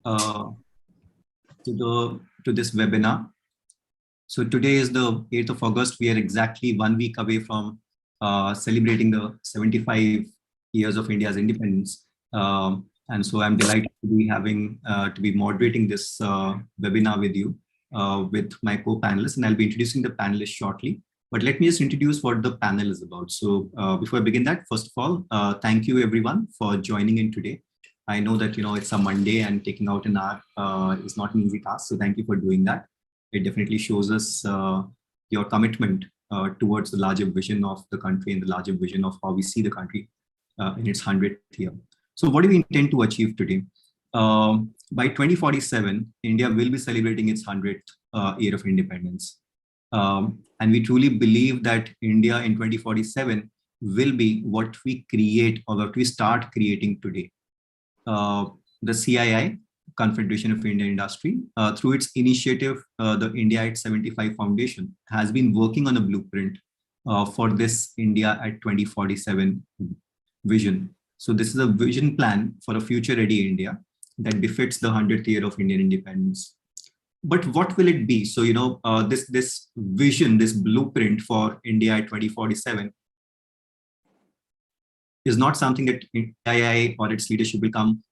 uh, to this webinar. So today is the 8th of August. We are exactly 1 week away from celebrating the 75 years of India's independence. And so I'm delighted to be to be moderating this webinar with you, with my co-panelists, and I'll be introducing the panelists shortly. But let me just introduce what the panel is about. So before I begin that, first of all, thank you everyone for joining in today. I know that it's a Monday and taking out an hour is not an easy task. So thank you for doing that. It definitely shows us your commitment towards the larger vision of the country and the larger vision of how we see the country in its 100th year. So what do we intend to achieve today? By 2047, India will be celebrating its 100th year of independence. And we truly believe that India in 2047 will be what we create or what we start creating today. The CII, Confederation of Indian Industry, through its initiative, the India at 75 Foundation, has been working on a blueprint for this India at 2047 vision. So this is a vision plan for a future-ready India that befits the 100th year of Indian independence. But what will it be? So, this vision, this blueprint for India at 2047 is not something that CII or its leadership will come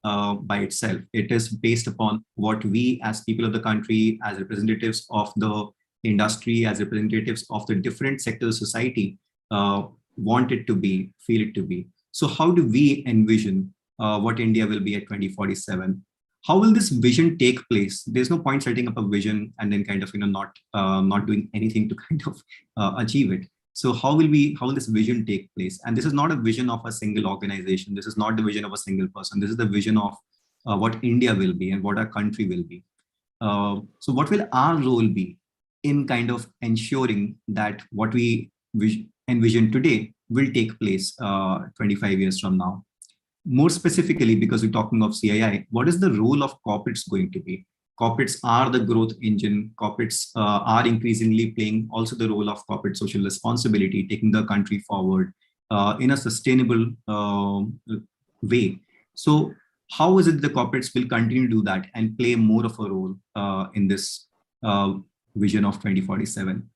by itself. It is based upon what we as people of the country, as representatives of the industry, as representatives of the different sectors of society, want it to be, feel it to be. So how do we envision what India will be at 2047? How will this vision take place? There's no point setting up a vision and then kind of not doing anything to kind of achieve it. So how will this vision take place? And this is not a vision of a single organization. This is not the vision of a single person. This is the vision of what India will be and what our country will be. So what will our role be in kind of ensuring that what we envision today will take place 25 years from now? More specifically, because we're talking of CII, what is the role of corporates going to be? Corporates are the growth engine. Corporates are increasingly playing also the role of corporate social responsibility, taking the country forward in a sustainable way. So how is it the corporates will continue to do that and play more of a role in this vision of 2047?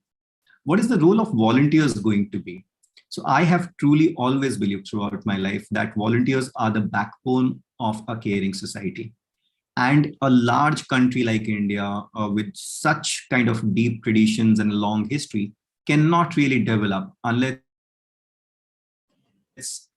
What is the role of volunteers going to be? So I have truly always believed throughout my life that volunteers are the backbone of a caring society. And a large country like India, with such kind of deep traditions and a long history, cannot really develop unless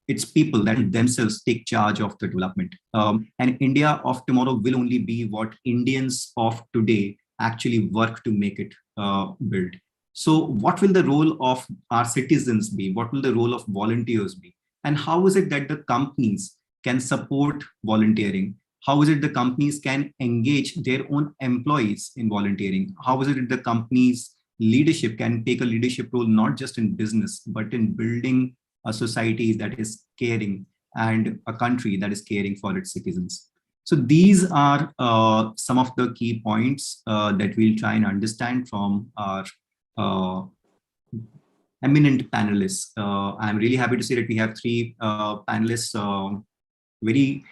it's people that themselves take charge of the development. And India of tomorrow will only be what Indians of today actually work to make it build. So what will the role of our citizens be? What will the role of volunteers be? And how is it that the companies can support volunteering? How is it the companies can engage their own employees in volunteering? How is it that the company's leadership can take a leadership role, not just in business, but in building a society that is caring and a country that is caring for its citizens? So these are some of the key points that we'll try and understand from our eminent panelists. I'm really happy to say that we have three panelists very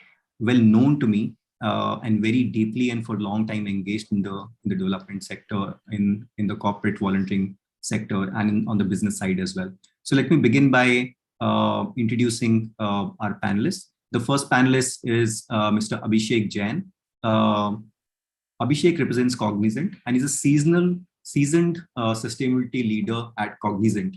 well known to me and very deeply and for a long time engaged in the development sector, in the corporate volunteering sector, and on the business side as well. So let me begin by introducing our panelists. The first panelist is Mr. Abhishek Jain. Abhishek represents Cognizant and is a seasoned sustainability leader at Cognizant,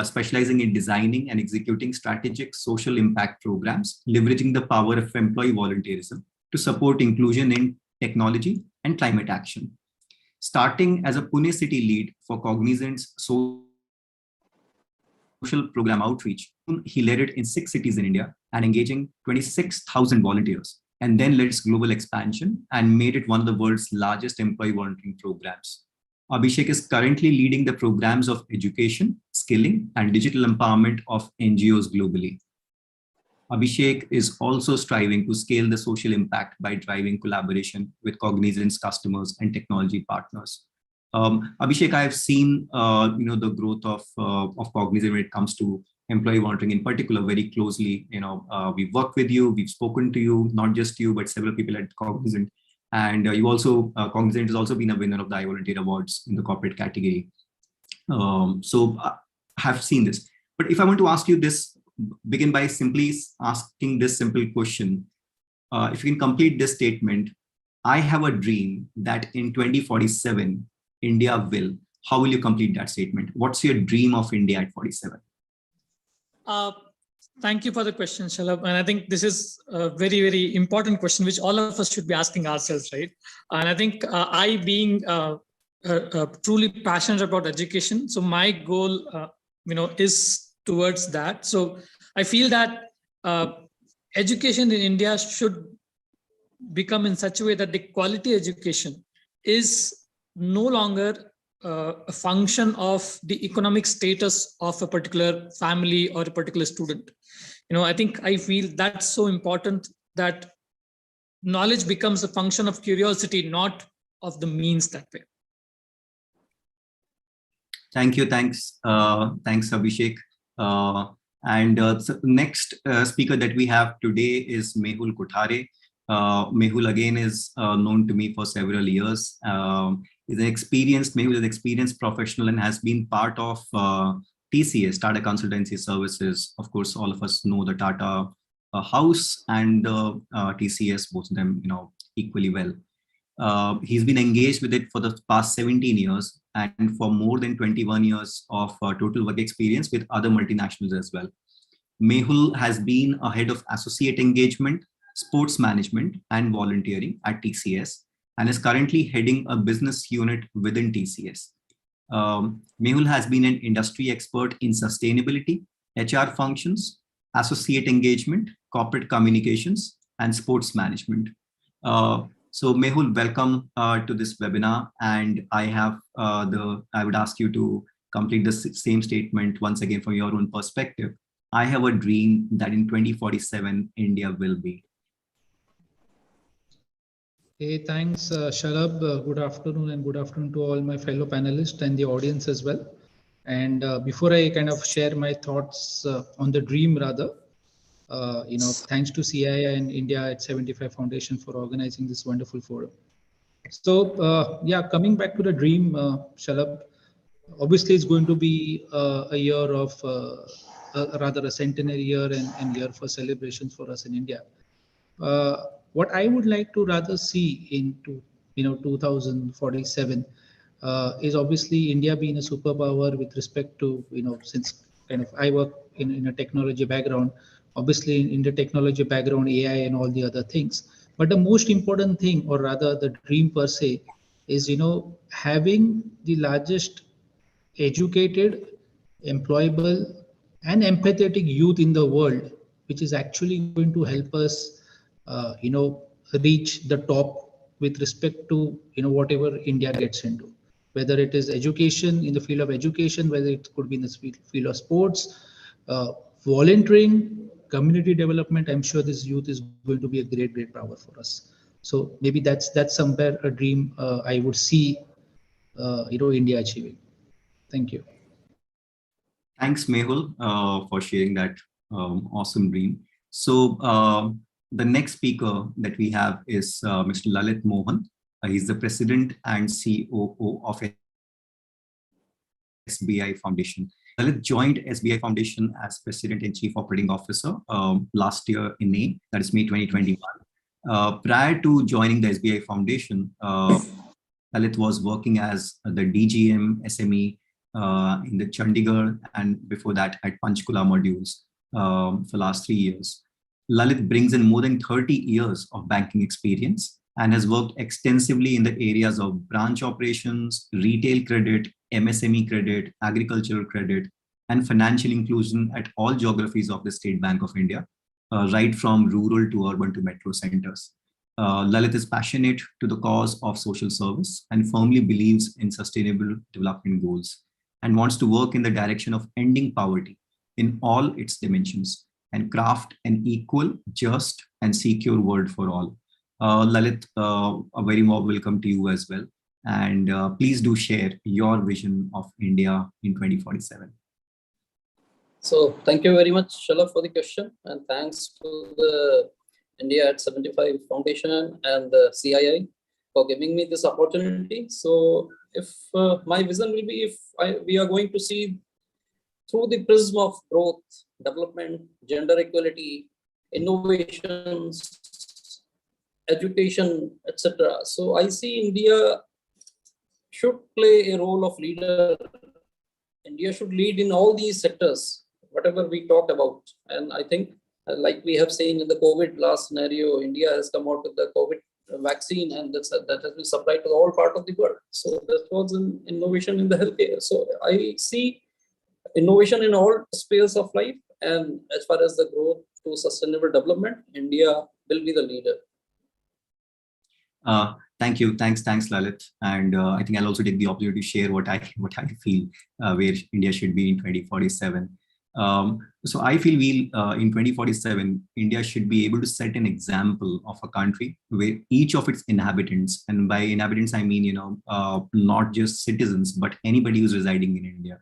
specializing in designing and executing strategic social impact programs, leveraging the power of employee volunteerism to support inclusion in technology and climate action. Starting as a Pune city lead for Cognizant's social program outreach, he led it in 6 cities in India and engaging 26,000 volunteers, and then led its global expansion and made it one of the world's largest employee volunteering programs. Abhishek is currently leading the programs of education, skilling, and digital empowerment of NGOs globally. Abhishek is also striving to scale the social impact by driving collaboration with Cognizant's customers and technology partners. Abhishek, I have seen the growth of Cognizant when it comes to employee volunteering in particular very closely. We've worked with you, we've spoken to you, not just you, but several people at Cognizant. And you also, Cognizant has also been a winner of the iVolunteer Awards in the corporate category. So I have seen this. But if I want to ask you this, begin by simply asking this simple question. If you can complete this statement, I have a dream that in 2047, India will. How will you complete that statement? What's your dream of India at 47? Thank you for the question, Shalabh. And I think this is a very, very important question, which all of us should be asking ourselves, right? And I think I being truly passionate about education, so my goal, is towards that. So I feel that education in India should become in such a way that the quality education is no longer a function of the economic status of a particular family or a particular student. I feel that's so important, that knowledge becomes a function of curiosity, not of the means that way. Thank you. Thanks, Abhishek. So next speaker that we have today is Mehul Kothare. Mehul again is known to me for several years. Mehul is an experienced professional and has been part of TCS, Tata Consultancy Services. Of course, all of us know the Tata house and TCS, both of them, equally well. He's been engaged with it for the past 17 years and for more than 21 years of total work experience with other multinationals as well. Mehul has been a head of associate engagement, sports management, and volunteering at TCS, and is currently heading a business unit within TCS. Mehul has been an industry expert in sustainability, HR functions, associate engagement, corporate communications, and sports management. So Mehul, welcome to this webinar, and I would ask you to complete the same statement once again from your own perspective. I have a dream that in 2047, India will be. Hey, thanks, Shalabh. Good afternoon, and good afternoon to all my fellow panelists and the audience as well. And before I kind of share my thoughts on the dream, rather, thanks to CII and India at 75 Foundation for organizing this wonderful forum. So, coming back to the dream, Shalabh, obviously it's going to be a year of, rather a centenary year and year for celebrations for us in India. What I would like to rather see into 2047 is obviously India being a superpower with respect to, since kind of I work in a technology background, obviously in the technology background, AI and all the other things. But the most important thing, or rather the dream per se, is having the largest educated, employable, and empathetic youth in the world, which is actually going to help us reach the top with respect to whatever India gets into, whether it is education, in the field of education, whether it could be in the field of sports, volunteering, community development. I'm sure this youth is going to be a great power for us. So maybe that's somewhere a dream I would see India achieving. Thank you. Thanks, Mehul, for sharing that awesome dream. So the next speaker that we have is Mr. Lalit Mohan. He's the president and COO of SBI Foundation. Lalit joined SBI Foundation as president and chief operating officer last year in May, that is May 2021. Prior to joining the SBI Foundation, Lalit was working as the DGM SME in the Chandigarh, and before that at Panchkula modules for the last 3 years. Lalit brings in more than 30 years of banking experience and has worked extensively in the areas of branch operations, retail credit, MSME credit, agricultural credit, and financial inclusion at all geographies of the State Bank of India, right from rural to urban to metro centers. Lalit is passionate to the cause of social service and firmly believes in sustainable development goals and wants to work in the direction of ending poverty in all its dimensions and craft an equal, just, and secure world for all. Lalit, a very warm welcome to you as well. And please do share your vision of India in 2047. So thank you very much, Shalabh, for the question. And thanks to the India at 75 Foundation and the CII for giving me this opportunity. So if my vision will be, if we are going to see through the prism of growth, development, gender equality, innovations, education, etc. So I see India should play a role of leader. India should lead in all these sectors, whatever we talked about. And I think, like we have seen in the COVID last scenario, India has come out with the COVID vaccine, and that has been supplied to all part of the world. So that was an innovation in the healthcare. So I see innovation in all spheres of life. And as far as the growth to sustainable development, India will be the leader. Thank you. Thanks, Lalit. And I think I'll also take the opportunity to share what I feel where India should be in 2047. So I feel in 2047, India should be able to set an example of a country where each of its inhabitants, and by inhabitants I mean not just citizens but anybody who's residing in India,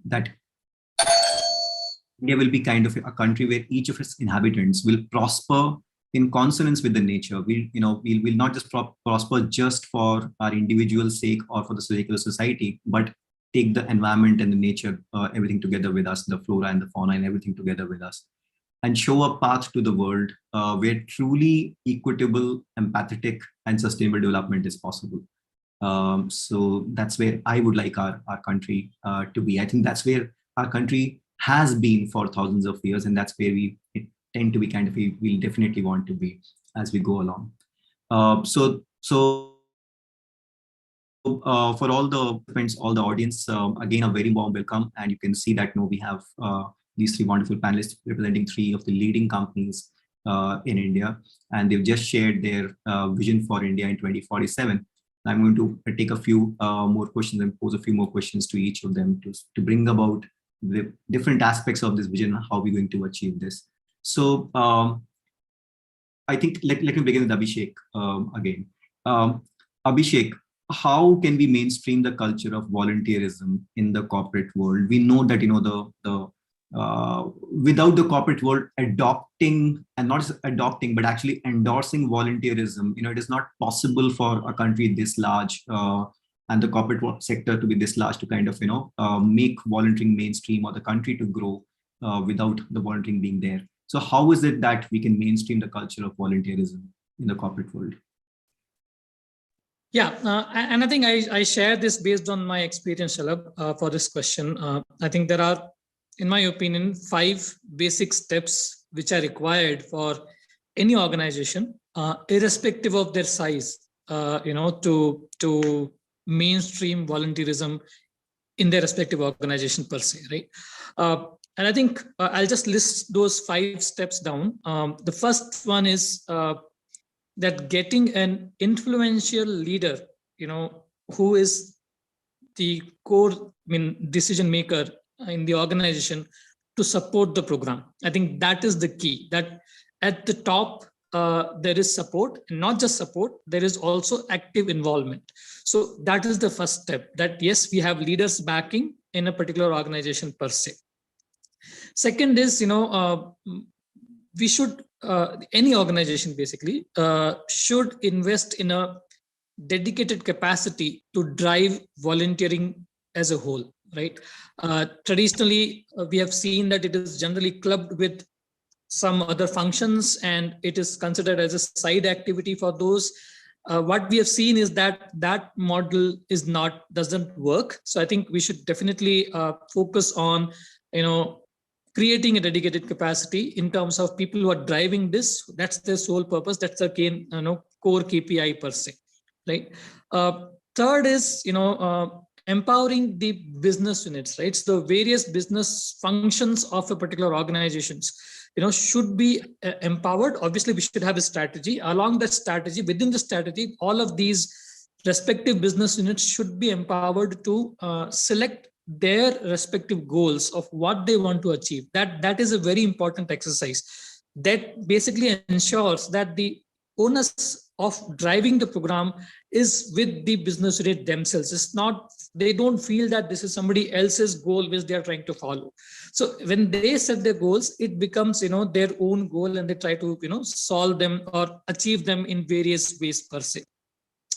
that India will be kind of a country where each of its inhabitants will prosper in consonance with the nature. We'll not just prosper just for our individual sake or for the sake of the society, but take the environment and the nature, everything together with us, the flora and the fauna and everything together with us, and show a path to the world where truly equitable, empathetic, and sustainable development is possible. So that's where I would like our country to be. I think that's where our country has been for thousands of years, and that's where we tend to be we'll definitely want to be as we go along. So for all the friends, all the audience, again, a very warm welcome. And you can see that we have these three wonderful panelists representing three of the leading companies in India, and they've just shared their vision for India in 2047. I'm going to take a few more questions and pose a few more questions to each of them to bring about the different aspects of this vision and how we're going to achieve this. So I think let me begin with Abhishek again. Abhishek, how can we mainstream the culture of volunteerism in the corporate world? We know that without the corporate world adopting, and not just adopting, but actually endorsing volunteerism, it is not possible for a country this large and the corporate sector to be this large to kind of make volunteering mainstream, or the country to grow without the volunteering being there. So how is it that we can mainstream the culture of volunteerism in the corporate world? Yeah, and I think I share this based on my experience, Shalabh, for this question. I think there are, in my opinion, 5 basic steps which are required for any organization, irrespective of their size, to mainstream volunteerism in their respective organization per se, right? And I think I'll just list those 5 steps down. The first one is that getting an influential leader, who is the core, decision maker in the organization to support the program. I think that is the key, that at the top, there is support, and not just support, there is also active involvement. So that is the first step, that yes, we have leaders backing in a particular organization per se. Second is, we should, any organization basically should invest in a dedicated capacity to drive volunteering as a whole, right? Traditionally, we have seen that it is generally clubbed with some other functions, and it is considered as a side activity for those. What we have seen is that that model doesn't work. So I think we should definitely focus on, creating a dedicated capacity in terms of people who are driving this. That's their sole purpose. That's the core KPI per se, right? Third is, empowering the business units, right? So the various business functions of a particular organizations, should be empowered. Obviously, we should have a strategy. Along that strategy, within the strategy, all of these respective business units should be empowered to select their respective goals of what they want to achieve. That is a very important exercise that basically ensures that the onus of driving the program is with the business unit themselves. It's not, they don't feel that this is somebody else's goal which they are trying to follow. So when they set their goals, it becomes their own goal, and they try to solve them or achieve them in various ways per se.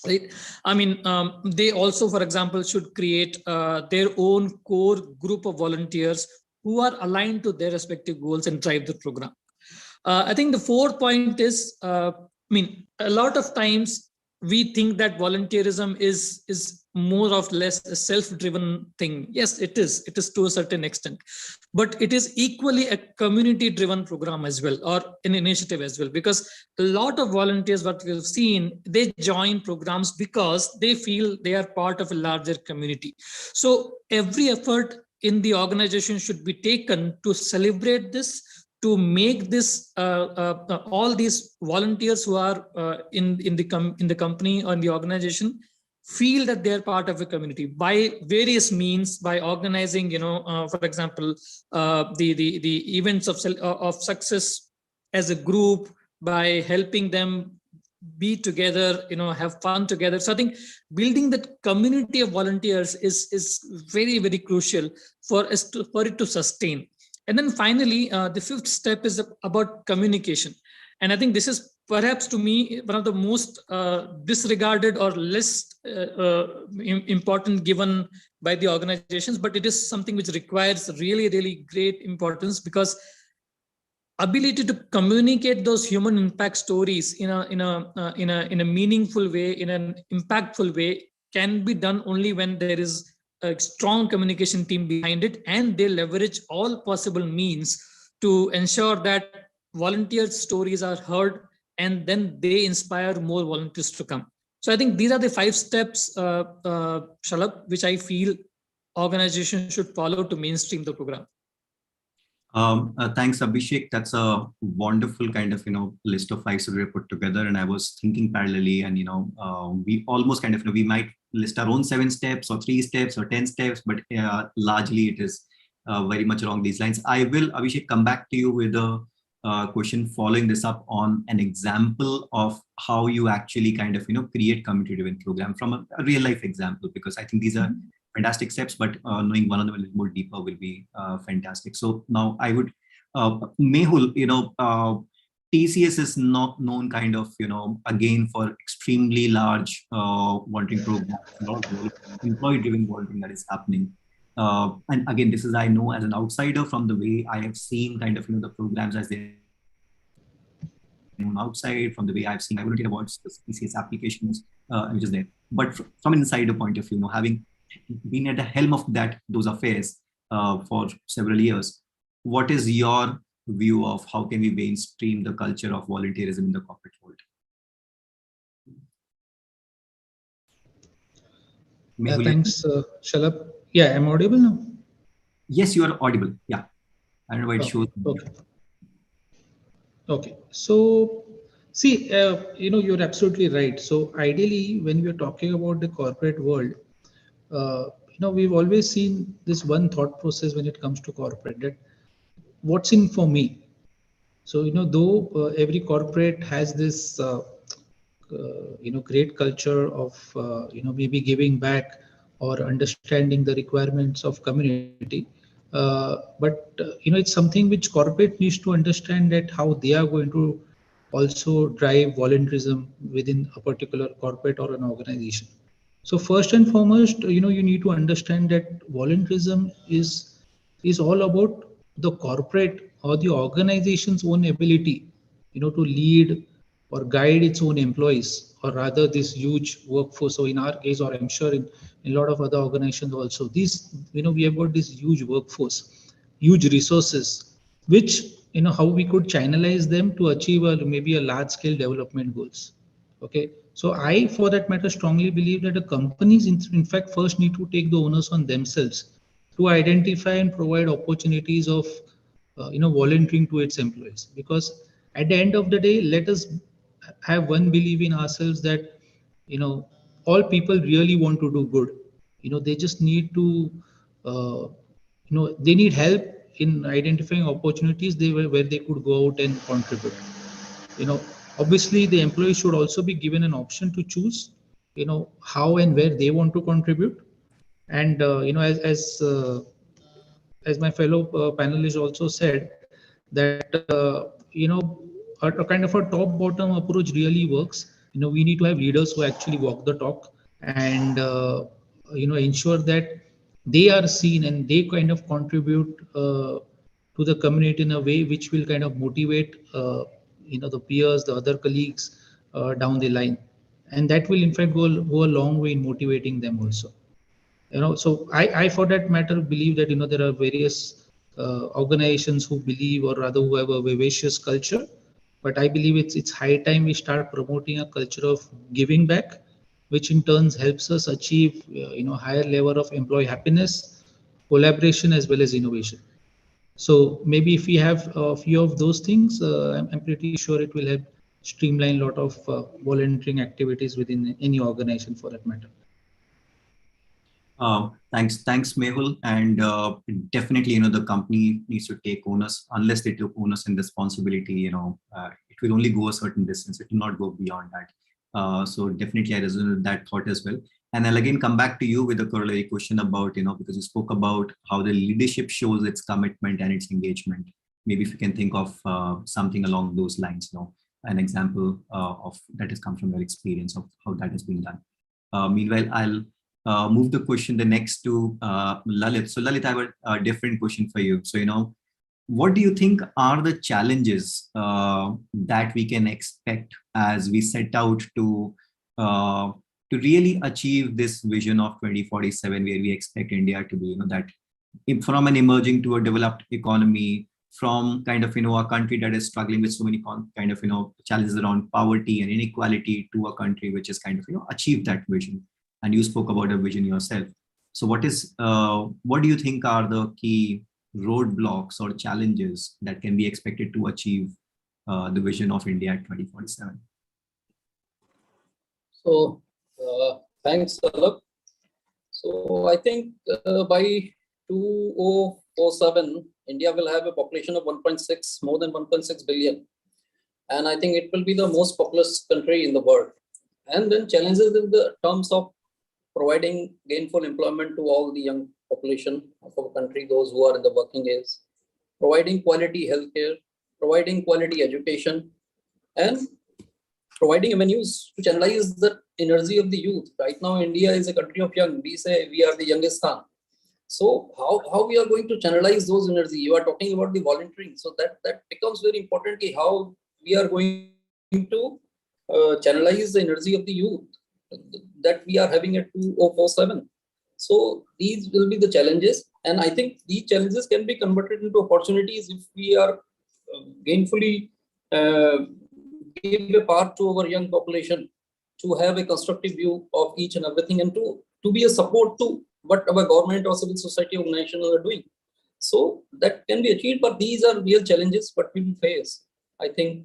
right? I mean, they also, for example, should create their own core group of volunteers who are aligned to their respective goals and drive the program. I think the fourth point is, I mean, a lot of times we think that volunteerism is more or less a self-driven thing. Yes, it is. It is to a certain extent, but it is equally a community-driven program as well, or an initiative as well. Because a lot of volunteers, what we've seen, they join programs because they feel they are part of a larger community. So every effort in the organization should be taken to celebrate this, to make this all these volunteers who are in the company or in the organization feel that they're part of a community by various means, by organizing, for example, the events of success as a group, by helping them be together, have fun together. So I think building that community of volunteers is very, very crucial for it to sustain. And then finally, the fifth step is about communication. And I think this is perhaps, to me, one of the most disregarded or less important given by the organizations, but it is something which requires really, really great importance, because ability to communicate those human impact stories in a meaningful way, in an impactful way, can be done only when there is a strong communication team behind it, and they leverage all possible means to ensure that volunteers' stories are heard, and then they inspire more volunteers to come. So I think these are the 5 steps, Shalabh, which I feel organizations should follow to mainstream the program. Thanks, Abhishek. That's a wonderful kind of, list of 5 that we put together. And I was thinking parallelly, and, we almost kind of, we might list our own 7 steps or 3 steps or 10 steps, but largely it is very much along these lines. I will, Abhishek, come back to you with a question following this up on an example of how you actually kind of, create community-driven program from a real life example, because I think these are fantastic steps, but knowing one of them a little more deeper will be fantastic. So now I would, Mehul, TCS is not known kind of, again, for extremely large volunteering programs, a lot of employee-driven volunteering that is happening. And again, this is, I know as an outsider from the way I have seen kind of, the programs as they outside, from the way I've seen volunteer awards, the TCS applications, which is there. But from an insider point of view, having been at the helm of those affairs for several years, what is your view of how can we mainstream the culture of volunteerism in the corporate world? Thanks, Shalabh. Yeah, I'm audible now? Yes, you are audible. Yeah. I don't know why it shows. Okay. So, see, you're absolutely right. So ideally, when we're talking about the corporate world, we've always seen this one thought process when it comes to corporate, that what's in for me. So, though every corporate has this, great culture of, maybe giving back or understanding the requirements of community. But it's something which corporate needs to understand, that how they are going to also drive volunteerism within a particular corporate or an organization. So first and foremost, you need to understand that volunteerism is all about the corporate or the organization's own ability, to lead or guide its own employees, or rather this huge workforce. So in our case, or I'm sure in a lot of other organizations also, we have got this huge workforce, huge resources, which, how we could channelize them to achieve maybe a large scale development goals. Okay. So I, for that matter, strongly believe that the companies, in fact, first need to take the onus on themselves to identify and provide opportunities of, volunteering to its employees. Because at the end of the day, let us have one belief in ourselves that, all people really want to do good. They just need to, they need help in identifying opportunities where they could go out and contribute. Obviously the employee should also be given an option to choose, how and where they want to contribute. And as my fellow panelists also said, that a kind of a top bottom approach really works, we need to have leaders who actually walk the talk and ensure that they are seen and they kind of contribute to the community in a way which will kind of motivate the peers, the other colleagues down the line, and that will in fact go a long way in motivating them also. So I for that matter believe that there are various organizations who believe, or rather who have a vivacious culture, but I believe it's high time we start promoting a culture of giving back, which in turns helps us achieve higher level of employee happiness, collaboration, as well as innovation. So maybe if we have a few of those things, I'm pretty sure it will help streamline a lot of volunteering activities within any organization for that matter. Thanks, Mehul. And definitely, the company needs to take onus. Unless they took onus and responsibility, it will only go a certain distance. It will not go beyond that. So definitely, I resonate with that thought as well. And I'll again come back to you with a corollary question about, because you spoke about how the leadership shows its commitment and its engagement. Maybe if you can think of something along those lines, an example of that has come from your experience of how that has been done. Meanwhile, I'll move the question the next to Lalit. So Lalit, I have a different question for you. So, what do you think are the challenges that we can expect as we set out to really achieve this vision of 2047, where we expect India to be, that from an emerging to a developed economy, from kind of, a country that is struggling with so many kind of, challenges around poverty and inequality, to a country which is kind of, achieved that vision. And you spoke about a vision yourself. So what do you think are the key roadblocks or challenges that can be expected to achieve the vision of India at 2047? So thanks, Alok. So I think by 2047, India will have a population of more than 1.6 billion. And I think it will be the most populous country in the world. And then challenges in the terms of providing gainful employment to all the young population of our country, those who are in the working age, providing quality healthcare, providing quality education, and providing avenues to channelize the energy of the youth. Right now, India is a country of young. We say we are the youngest stan. So how we are going to channelize those energy? You are talking about the volunteering. So that becomes very important, how we are going to channelize the energy of the youth that we are having at 2047. So these will be the challenges. And I think these challenges can be converted into opportunities if we are gainfully give a part to our young population to have a constructive view of each and everything, and to be a support to what our government or civil society organizations are doing. So that can be achieved, but these are real challenges what we will face, I think.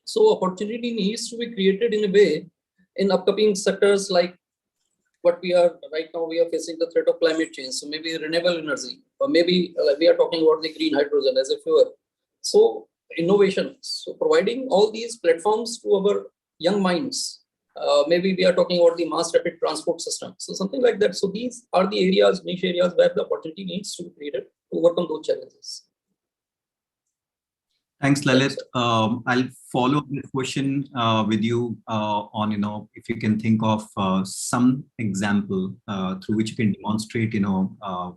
So opportunity needs to be created in a way in upcoming sectors like what we are right now. We are facing the threat of climate change. So maybe renewable energy, or maybe we are talking about the green hydrogen as a fuel. So innovation. So providing all these platforms to our young minds. Maybe we are talking about the mass rapid transport system. So something like that. So these are the areas, niche areas where the opportunity needs to be created to overcome those challenges. Thanks, Lalit. I'll follow this question with you on, if you can think of some example through which you can demonstrate,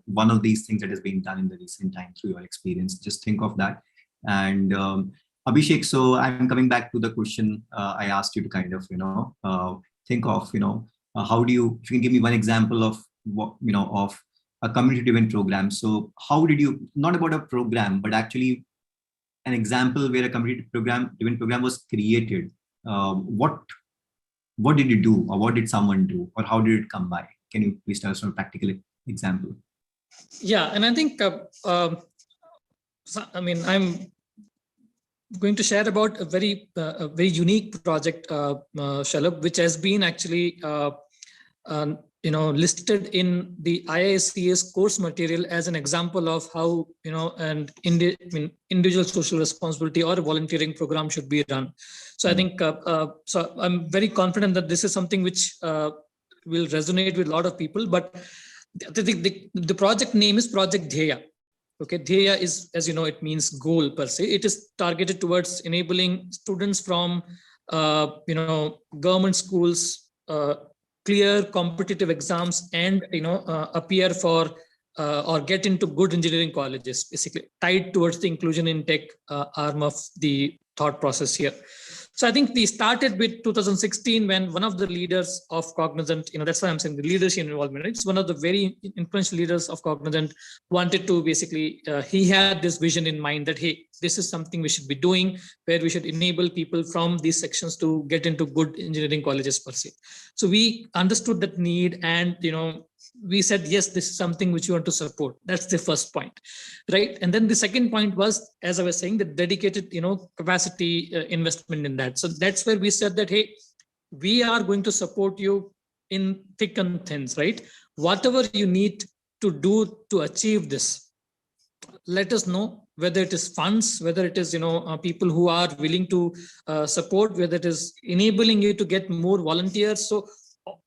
one of these things that has been done in the recent time through your experience. Just think of that. And Abhishek, so I'm coming back to the question I asked you to kind of, think of, how do you, if you can give me one example of what, of a community-driven program. So how did you, not about a program, but actually an example where a community-driven program was created. What did you do, or what did someone do, or how did it come by? Can you please tell us a practical example? Yeah, and I think, I'm going to share about a very unique project, Shalabh, which has been actually listed in the IISC's course material as an example of how individual social responsibility or a volunteering program should be run. So I think so I'm very confident that this is something which will resonate with a lot of people. But the project name is Project Dheya. Okay, Dheya is, as you know, it means goal per se. It is targeted towards enabling students from government schools, clear competitive exams, and appear for or get into good engineering colleges, basically tied towards the inclusion in tech arm of the thought process here. So I think we started with 2016 when one of the leaders of Cognizant, that's why I'm saying the leadership involvement. It's one of the very influential leaders of Cognizant wanted to basically, he had this vision in mind that, hey, this is something we should be doing, where we should enable people from these sections to get into good engineering colleges per se. So we understood that need, and we said, yes, this is something which we want to support. That's the first point, right? And then the second point was, as I was saying, the dedicated, capacity investment in that. So that's where we said that, hey, we are going to support you in thick and thins, right? Whatever you need to do to achieve this, let us know, whether it is funds, whether it is, people who are willing to support, whether it is enabling you to get more volunteers. So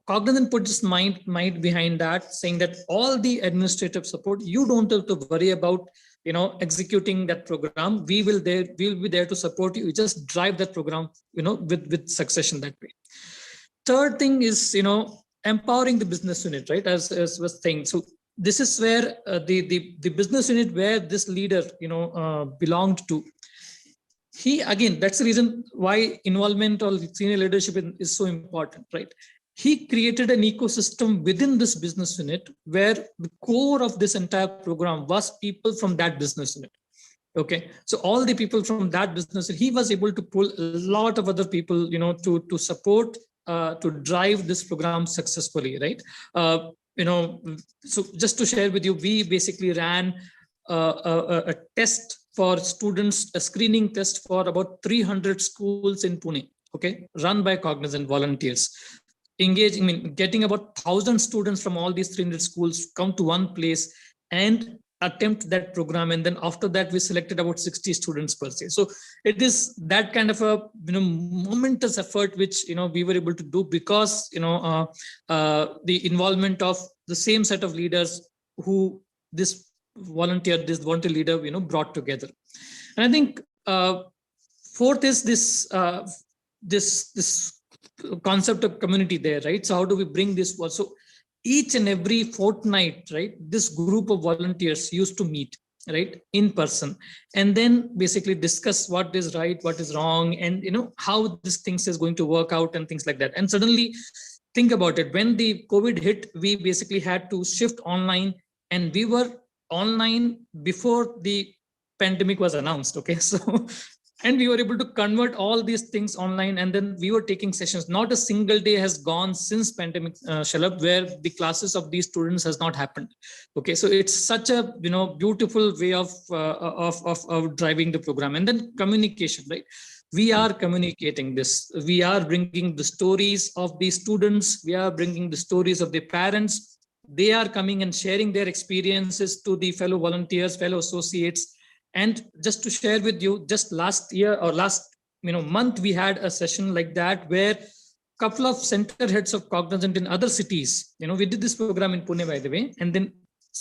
Cognizant put its mind behind that, saying that all the administrative support, you don't have to worry about, executing that program. We'll be there to support you. You just drive that program, with succession that way. Third thing is, empowering the business unit, right? As was saying. So this is where the business unit where this leader, belonged to. Again, that's the reason why involvement or senior leadership is so important, right? He created an ecosystem within this business unit where the core of this entire program was people from that business unit. Okay, so all the people from that business, he was able to pull a lot of other people, to support, to drive this program successfully, right? So just to share with you, we basically ran a test for students, a screening test for about 300 schools in Pune, okay, run by Cognizant volunteers. Getting about 1,000 students from all these 300 schools come to one place and attempt that program. And then after that, we selected about 60 students per se. So it is that kind of a, momentous effort, which, we were able to do because, the involvement of the same set of leaders who this volunteer leader, brought together. And I think fourth is this concept of community there, right? So how do we bring this? So each and every fortnight, right, this group of volunteers used to meet, right, in person, and then basically discuss what is right, what is wrong, and how this things is going to work out and things like that. And suddenly, think about it, when the COVID hit, we basically had to shift online, and we were online before the pandemic was announced. Okay, so and we were able to convert all these things online, and then we were taking sessions. Not a single day has gone since pandemic, Shalabh, where the classes of these students has not happened. Okay, so it's such a beautiful way of driving the program. And then communication, right? We are communicating this. We are bringing the stories of the students. We are bringing the stories of the parents. They are coming and sharing their experiences to the fellow volunteers, fellow associates. And just to share with you, just last year or last month, we had a session like that where a couple of center heads of Cognizant in other cities, we did this program in Pune, by the way, and then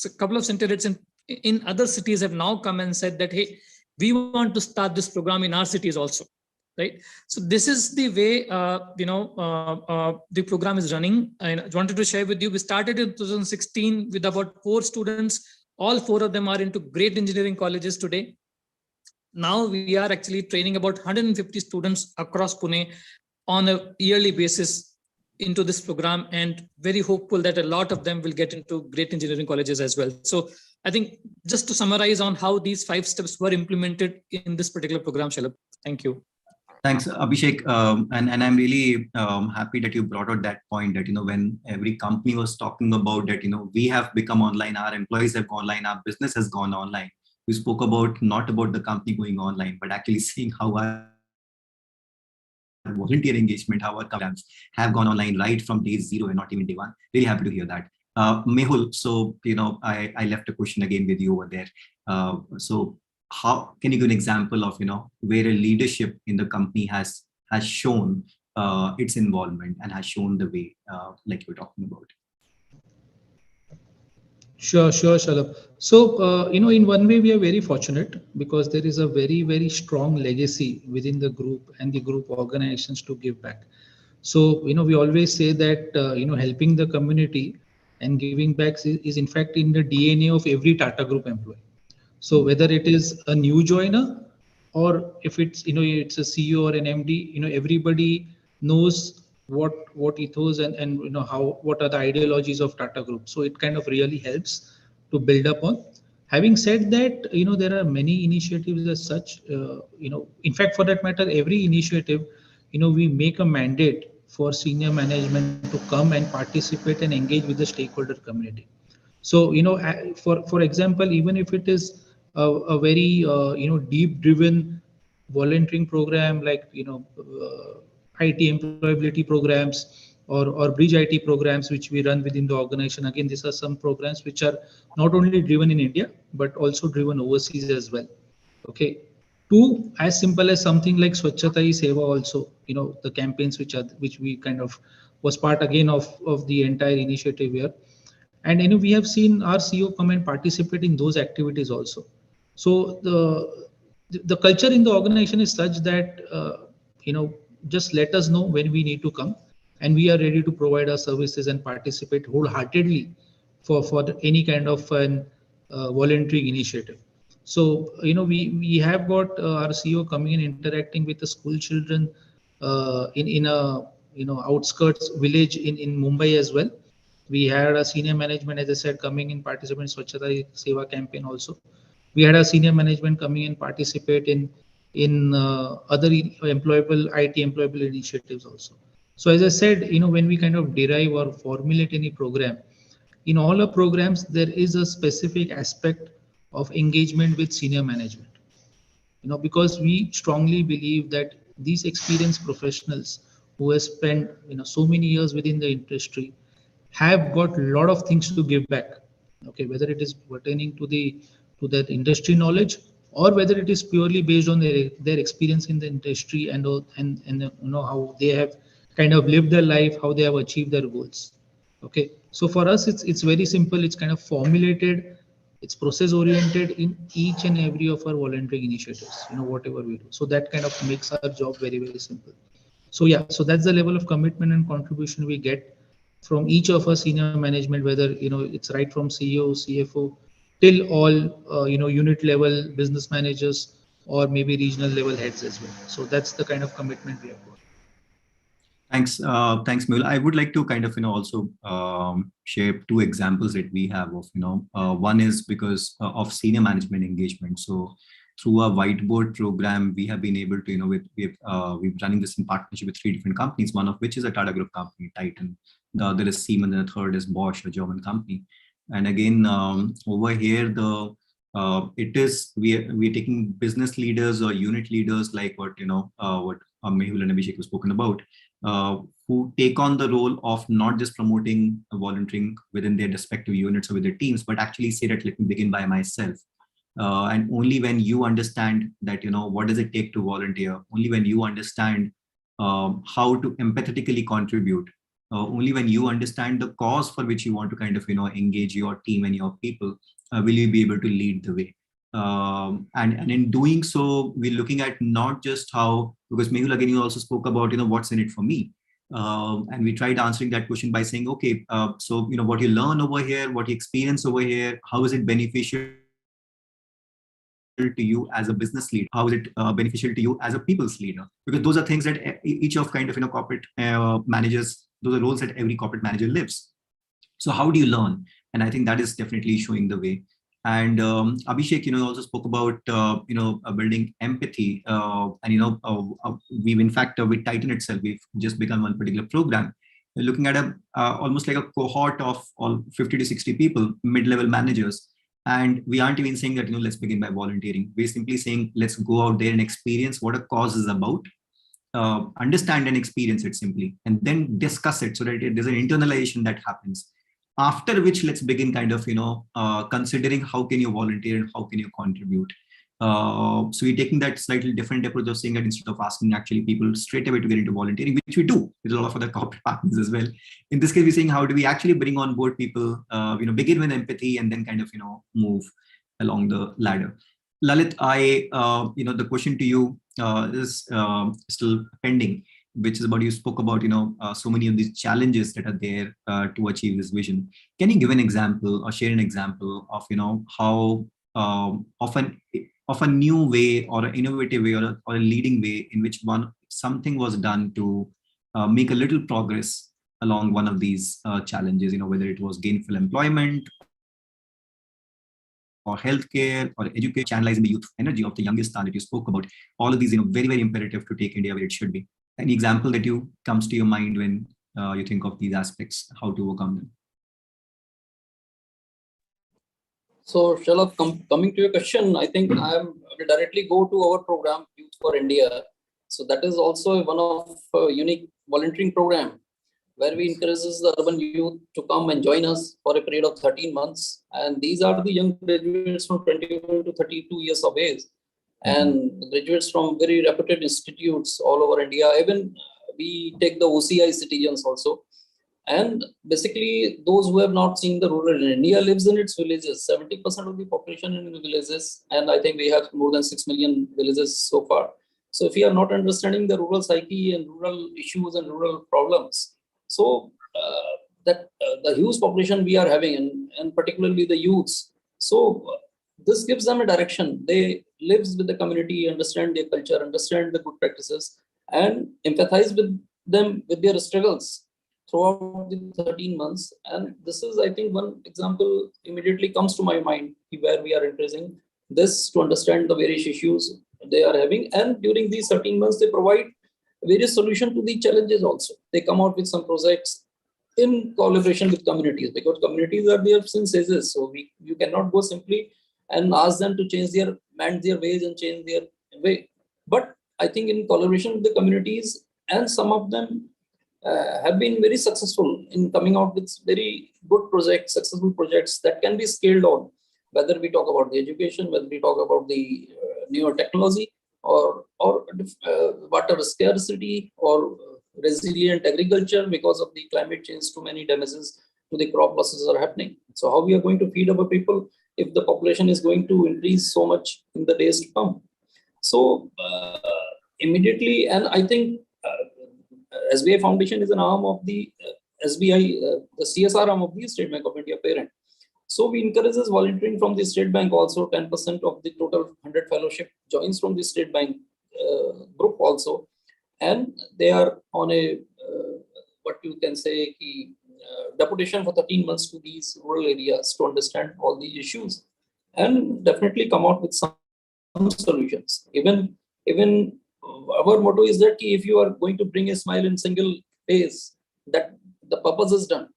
a couple of center heads in other cities have now come and said that, hey, we want to start this program in our cities also, right? So this is the way, the program is running. I wanted to share with you, we started in 2016 with about 4 students. All 4 of them are into great engineering colleges today. Now we are actually training about 150 students across Pune on a yearly basis into this program, and very hopeful that a lot of them will get into great engineering colleges as well. So I think just to summarize on how these 5 steps were implemented in this particular program, Shalabh. Thank you. Thanks, Abhishek. And I'm really happy that you brought out that point that, when every company was talking about that, we have become online, our employees have gone online, our business has gone online. We spoke about not about the company going online, but actually seeing how our volunteer engagement, how our programs have gone online right from day 0 and not even day 1. Really happy to hear that. Mehul, so, I left a question again with you over there. So how can you give an example of where a leadership in the company has shown its involvement and has shown the way, like you were talking about? Sure, Shalabh. So, in one way, we are very fortunate because there is a very, very strong legacy within the group and the group organizations to give back. So, we always say that, helping the community and giving back is in fact in the DNA of every Tata Group employee. So whether it is a new joiner or if it's it's a CEO or an MD, everybody knows what ethos and how what are the ideologies of Tata Group. So it kind of really helps to build up on. Having said that, there are many initiatives as such. In fact, for that matter, every initiative, we make a mandate for senior management to come and participate and engage with the stakeholder community. So for example, even if it is a very deep driven volunteering program like IT employability programs or bridge IT programs which we run within the organization. Again, these are some programs which are not only driven in India but also driven overseas as well. Okay. Two, as simple as something like Swachhata Hi Seva also, the campaigns which we kind of was part again of the entire initiative here. And we have seen our CEO come and participate in those activities also. So the culture in the organization is such that just let us know when we need to come, and we are ready to provide our services and participate wholeheartedly for any kind of an volunteering initiative. So we have got our CEO coming and interacting with the school children in a outskirts village in Mumbai as well. We had a senior management, as I said, coming in participate in Swachhata Seva campaign also. We had a senior management coming in participate in other employable IT employable initiatives also. So as I said, when we kind of derive or formulate any program, in all our programs there is a specific aspect of engagement with senior management. Because we strongly believe that these experienced professionals who have spent so many years within the industry have got a lot of things to give back. Okay, whether it is pertaining to that industry knowledge or whether it is purely based on their experience in the industry and how they have kind of lived their life, how they have achieved their goals. Okay, so for us it's very simple. It's kind of formulated, it's process oriented in each and every of our volunteering initiatives, whatever we do. So that kind of makes our job very, very simple. So yeah, so that's the level of commitment and contribution we get from each of our senior management, whether it's right from CEO, CFO, till all unit level business managers or maybe regional level heads as well. So that's the kind of commitment we have got. Thanks, Mehul. I would like to kind of also share two examples that we have of one is because of senior management engagement. So through our whiteboard program, we have been able to we've running this in partnership with 3 different companies, one of which is a Tata Group company, Titan. The other is Siemens, and the third is Bosch, a German company. And again, over here, it is we're taking business leaders or unit leaders like what Mehul and Abhishek have spoken about, who take on the role of not just promoting volunteering within their respective units or with their teams, but actually say that let me begin by myself. And only when you understand that what does it take to volunteer, only when you understand how to empathetically contribute, only when you understand the cause for which you want to kind of engage your team and your people, will you be able to lead the way. And in doing so, we're looking at not just how, because Mehul again you also spoke about what's in it for me, and we tried answering that question by saying, okay, so what you learn over here, what you experience over here, how is it beneficial to you as a business leader, how is it beneficial to you as a people's leader, because those are things that each of kind of corporate managers, those are roles that every corporate manager lives. So how do you learn? And I think that is definitely showing the way. And Abhishek, also spoke about building empathy, and we've in fact with Titan itself, we've just begun one particular program. We're looking at almost like a cohort of all 50 to 60 people, mid-level managers. And we aren't even saying that, let's begin by volunteering. We're simply saying, let's go out there and experience what a cause is about, understand and experience it simply, and then discuss it so that there's an internalization that happens. After which, let's begin kind of, considering how can you volunteer and how can you contribute. So we're taking that slightly different approach of saying that instead of asking actually people straight away to get into volunteering, which we do with a lot of other corporate partners as well. In this case, we're saying how do we actually bring on board people, begin with empathy and then kind of, move along the ladder. Lalit, the question to you is still pending, which is about, you spoke about, so many of these challenges that are there to achieve this vision. Can you give an example or share an example of, how of a new way or an innovative way or a leading way in which something was done to make a little progress along one of these challenges, whether it was gainful employment or healthcare or education, channelizing the youth energy of the youngest star that you spoke about. All of these, very, very imperative to take India where it should be. Any example that comes to your mind when you think of these aspects, how to overcome them? So, Shalabh, coming to your question, I think I will directly go to our program, Youth for India. So that is also one of a unique volunteering program where we encourage the urban youth to come and join us for a period of 13 months. And these are the young graduates from 21 to 32 years of age, and graduates from very reputed institutes all over India. Even we take the OCI citizens also. And basically, those who have not seen the rural India lives in its villages. 70% of the population in the villages, and I think we have more than 6 million villages so far. So if we are not understanding the rural psyche and rural issues and rural problems, so the huge population we are having, and particularly the youths, so this gives them a direction. They live with the community, understand their culture, understand the good practices, and empathize with them with their struggles throughout the 13 months. And this is, I think, one example immediately comes to my mind where we are increasing this to understand the various issues they are having. And during these 13 months, they provide various solutions to the challenges also. They come out with some projects in collaboration with communities, because communities are there since ages. So you cannot go simply and ask them to mend their ways and change their way. But I think in collaboration with the communities, and some of them have been very successful in coming out with very good projects, successful projects that can be scaled on, whether we talk about the education, whether we talk about the newer technology, or water scarcity, or resilient agriculture because of the climate change. Too many damages to the crop losses are happening. So how we are going to feed our people if the population is going to increase so much in the days to come? So immediately, and I think SBI Foundation is an arm of the SBI, the CSR arm of the State Bank of India parent. So we encourage this volunteering from the State Bank also. 10% of the total 100 fellowship joins from the State Bank group also. And they are on a, what you can say, deputation for 13 months to these rural areas to understand all these issues and definitely come out with some solutions. Even our motto is that if you are going to bring a smile in single face, that the purpose is done.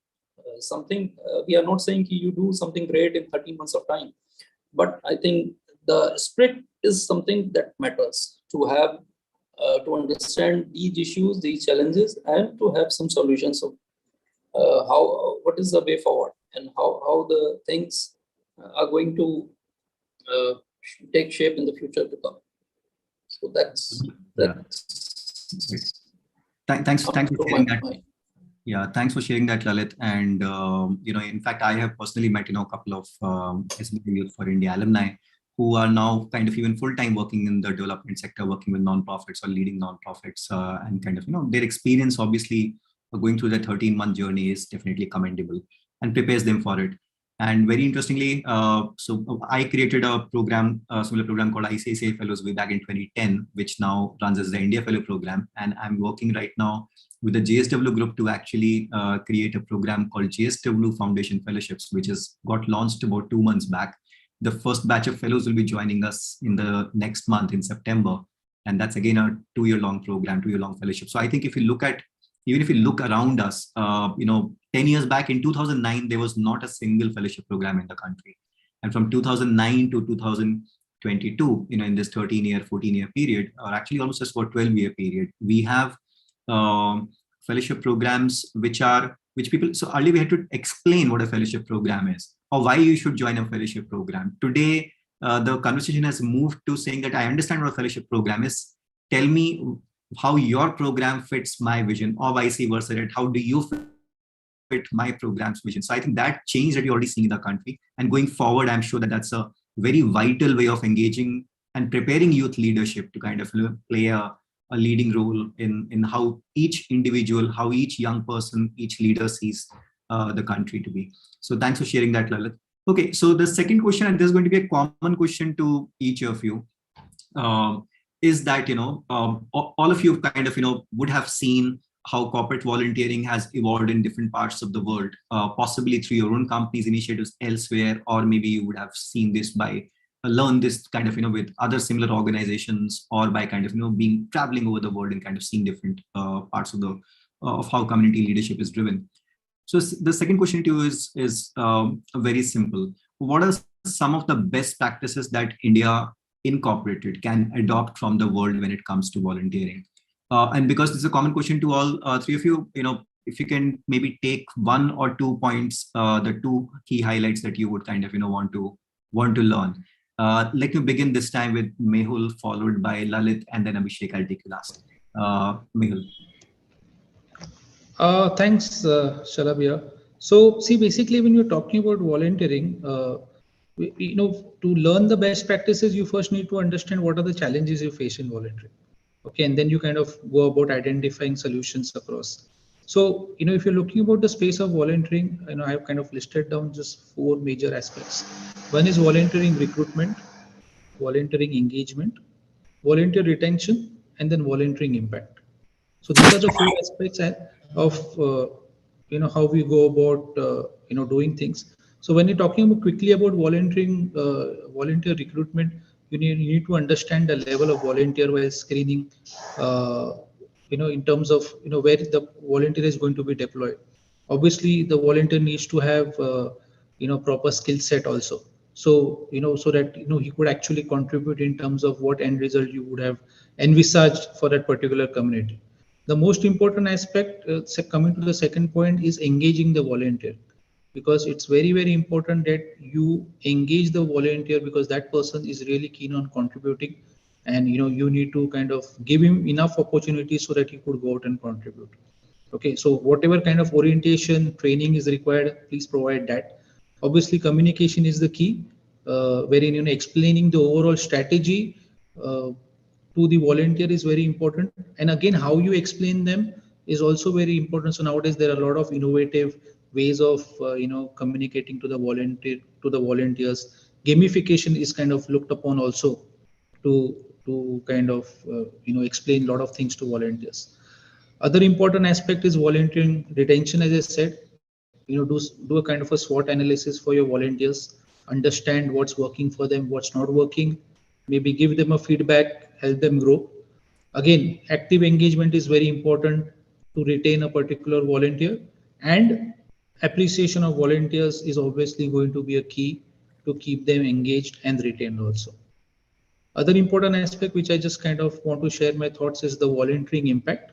We are not saying you do something great in 13 months of time, but I think the spirit is something that matters, to have to understand these issues, these challenges, and to have some solutions of what is the way forward, and how the things are going to take shape in the future to come. So that's thanks for sharing that. Yeah, thanks for sharing that, Lalit. And in fact, I have personally met a couple of SBI Youth for India alumni who are now kind of even full-time working in the development sector, working with nonprofits or leading nonprofits, and kind of their experience obviously going through the 13-month journey is definitely commendable and prepares them for it. And very interestingly, so I created a program, a similar program called ICICI Fellows way back in 2010, which now runs as the India Fellow Program. And I'm working right now with the JSW group to actually create a program called JSW Foundation Fellowships, which has got launched about 2 months back. The first batch of fellows will be joining us in the next month in September. And that's again a 2-year-long program, 2-year-long fellowship. So I think if you look at, even if you look around us, 10 years back in 2009, there was not a single fellowship program in the country. And from 2009 to 2022, in this 13-year, 14-year period, or actually almost just about 12-year period, we have fellowship programs which people, so earlier we had to explain what a fellowship program is or why you should join a fellowship program. Today, the conversation has moved to saying that I understand what a fellowship program is. Tell me how your program fits my vision, or vice versa, right? How do you fit my program's vision? So I think that change that you're already seeing in the country, and going forward, I'm sure that that's a very vital way of engaging and preparing youth leadership to kind of play a leading role in how each individual, how each young person, each leader sees the country to be. So thanks for sharing that, Lalit. Okay, so the second question, and this is going to be a common question to each of you, is that, all of you kind of, would have seen how corporate volunteering has evolved in different parts of the world, possibly through your own company's initiatives elsewhere, or maybe you would have seen this by learn this kind of, with other similar organizations, or by kind of, being traveling over the world and kind of seeing different parts of the of how community leadership is driven. So the second question to you is very simple. What are some of the best practices that India incorporated can adopt from the world when it comes to volunteering? And because this is a common question to all three of you, if you can maybe take 1 or 2 points, the 2 key highlights that you would kind of want to learn. Let me begin this time with Mehul, followed by Lalit, and then Abhishek. I'll take you last. Mehul. Thanks, Shalabh. So, see, basically, when you're talking about volunteering, to learn the best practices, you first need to understand what are the challenges you face in volunteering. Okay, and then you kind of go about identifying solutions across. So, if you're looking about the space of volunteering, I've kind of listed down just 4 major aspects. One is volunteering recruitment, volunteering engagement, volunteer retention, and then volunteering impact. So these are the 4 aspects of how we go about doing things. So when you're talking about quickly about volunteering, volunteer recruitment, you need to understand the level of volunteer while screening. In terms of where the volunteer is going to be deployed. Obviously, the volunteer needs to have proper skill set also. So so that he could actually contribute in terms of what end result you would have envisaged for that particular community. The most important aspect, coming to the second point, is engaging the volunteer, because it's very, very important that you engage the volunteer, because that person is really keen on contributing, and you need to kind of give him enough opportunities so that he could go out and contribute. Okay, so whatever kind of orientation training is required, please provide that. Obviously, communication is the key, wherein explaining the overall strategy to the volunteer is very important, and again how you explain them is also very important. So nowadays there are a lot of innovative ways of communicating to the volunteers. Gamification is kind of looked upon also to kind of explain a lot of things to volunteers. Other important aspect is volunteering retention. As I said, do a kind of a SWOT analysis for your volunteers, understand what's working for them, what's not working, maybe give them a feedback, help them grow. Again, active engagement is very important to retain a particular volunteer, and appreciation of volunteers is obviously going to be a key to keep them engaged and retained also. Other important aspect which I just kind of want to share my thoughts is the volunteering impact.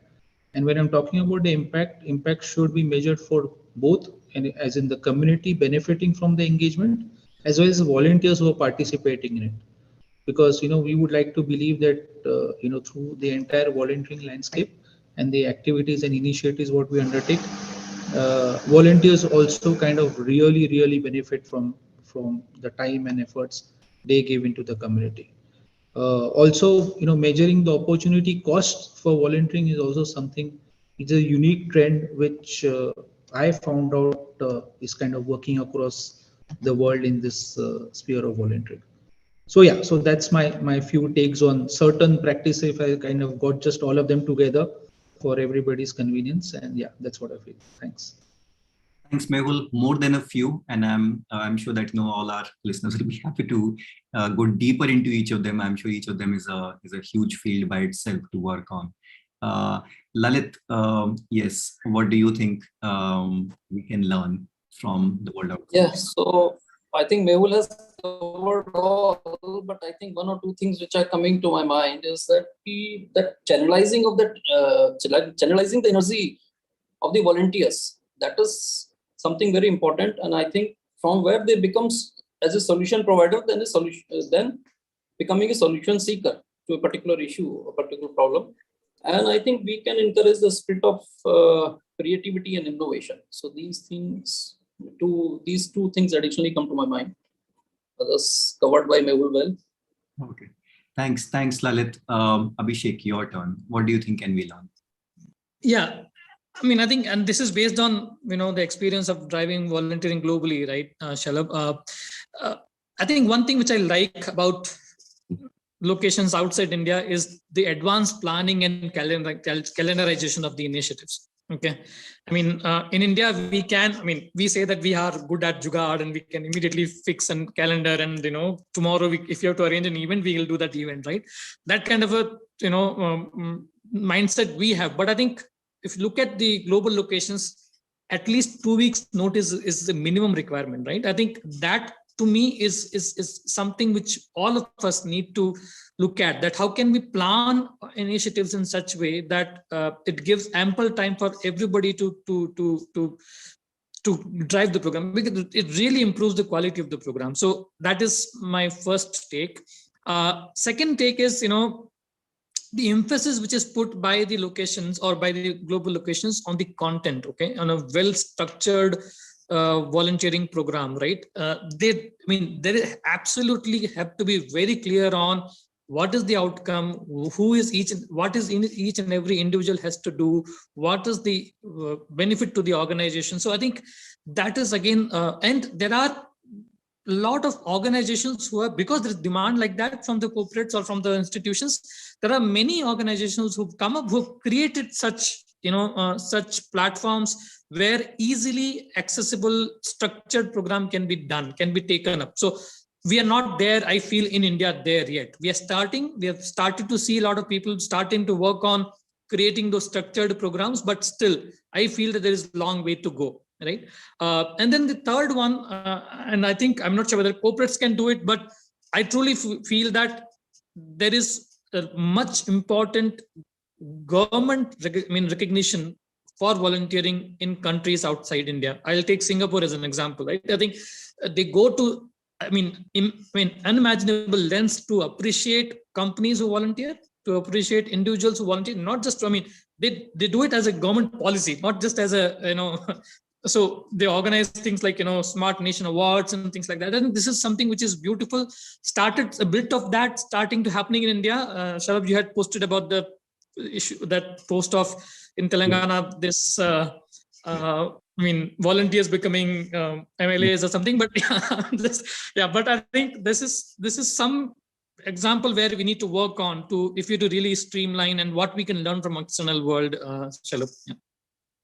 And when I'm talking about the impact should be measured for both, and as in the community benefiting from the engagement, as well as the volunteers who are participating in it. Because we would like to believe that through the entire volunteering landscape and the activities and initiatives what we undertake, volunteers also kind of really benefit from the time and efforts they give into the community. Also, measuring the opportunity cost for volunteering is also something. It's a unique trend which I found out is kind of working across the world in this sphere of volunteering. So yeah, so that's my few takes on certain practices. If I kind of got just all of them together for everybody's convenience, and yeah, that's what I feel. Thanks. Thanks, Mehul. More than a few, and I'm sure that all our listeners will be happy to go deeper into each of them. I'm sure each of them is a huge field by itself to work on. Lalit, yes, what do you think we can learn from the world outside? Yeah, so I think Mehul has covered all, but I think 1 or 2 things which are coming to my mind is that channelizing of channelizing the energy of the volunteers, that is something very important. And I think from where they becomes as a solution provider than a solution, then becoming a solution seeker to a particular issue, a particular problem. And I think we can encourage the spirit of creativity and innovation. So these two things additionally come to my mind. Others covered by Mehul well. Okay. Thanks, Lalit. Abhishek, your turn. What do you think can we learn? Yeah, I mean, I think, and this is based on the experience of driving volunteering globally, right, Shalabh? I think one thing which I like about locations outside India is the advanced planning and calendarization of the initiatives. Okay, I mean, in India we say that we are good at jugaad and we can immediately fix a calendar, and tomorrow if you have to arrange an event, we will do that event, right? That kind of a mindset we have. But I think if you look at the global locations, at least 2 weeks notice is the minimum requirement, right? I think that to me is something which all of us need to look at, that how can we plan initiatives in such way that it gives ample time for everybody to drive the program, because it really improves the quality of the program. So that is my first take. Second take is the emphasis which is put by the locations or by the global locations on the content, okay, on a well structured volunteering program, right? They absolutely have to be very clear on what is the outcome, what is in each and every individual has to do, what is the benefit to the organization. So I think that is again, and there are a lot of organizations who are, because there is demand like that from the corporates or from the institutions, there are many organizations who've come up, who've created such such platforms where easily accessible structured program can be taken up. So we are not there, I feel, in India there yet. We have started to see a lot of people starting to work on creating those structured programs, but still I feel that there is a long way to go, right? And then the third one, and I think I'm not sure whether corporates can do it, but I truly feel that there is a much important government recognition for volunteering in countries outside India. I'll take Singapore as an example, right? I think they go to unimaginable lengths to appreciate companies who volunteer, to appreciate individuals who volunteer. Not just, they do it as a government policy, not just as a so they organize things like Smart Nation Awards and things like that. I think this is something which is beautiful. Started a bit of that starting to happening in India. Shalabh, you had posted about the issue, that post of in Telangana, this volunteers becoming MLAs or something, but but I think this is some example where we need to work on to really streamline and what we can learn from external world. Shalabh.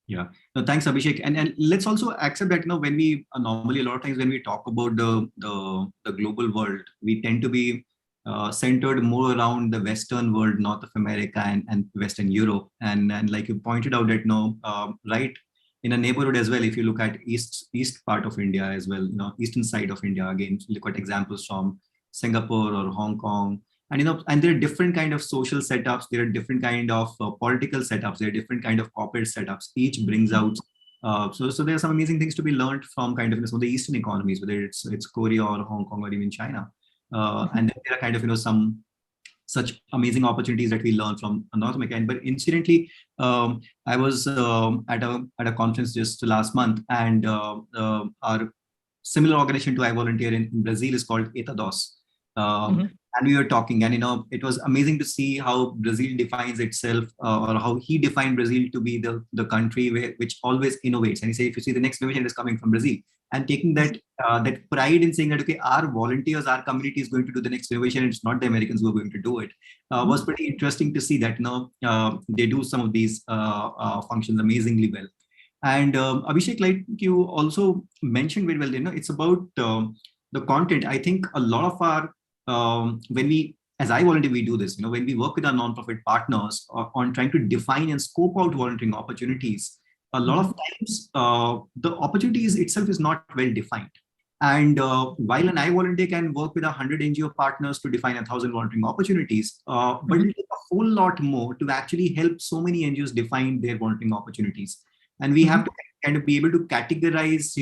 Yeah. No, thanks, Abhishek. And let's also accept that when we normally, a lot of times when we talk about the global world, we tend to be centered more around the Western world, North of America and Western Europe. And like you pointed out that right in a neighborhood as well, if you look at east part of India as well, eastern side of India, again, look at examples from Singapore or Hong Kong. And there are different kind of social setups, there are different kind of political setups, there are different kind of corporate setups. Each brings out so there are some amazing things to be learned from kind of some of the Eastern economies, whether it's Korea or Hong Kong or even China. And then there are kind of some such amazing opportunities that we learn from North America. But incidentally, I was at a conference just last month, and our similar organization to I volunteer in Brazil is called Etados. And we were talking, and it was amazing to see how Brazil defines itself, or how he defined Brazil to be the country which always innovates. And he said, if you see the next innovation is coming from Brazil, and taking that pride in saying that, okay, our volunteers, our community is going to do the next innovation, it's not the Americans who are going to do it, was pretty interesting to see that they do some of these functions amazingly well. And Abhishek, like you also mentioned very well, it's about the content. I think a lot of our when we, as I volunteer, we do this, when we work with our nonprofit partners on trying to define and scope out volunteering opportunities, a lot of times the opportunities itself is not well defined. And while an I volunteer can work with 100 NGO partners to define 1,000 volunteering opportunities, but it takes a whole lot more to actually help so many NGOs define their volunteering opportunities. And we have to kind of be able to categorize,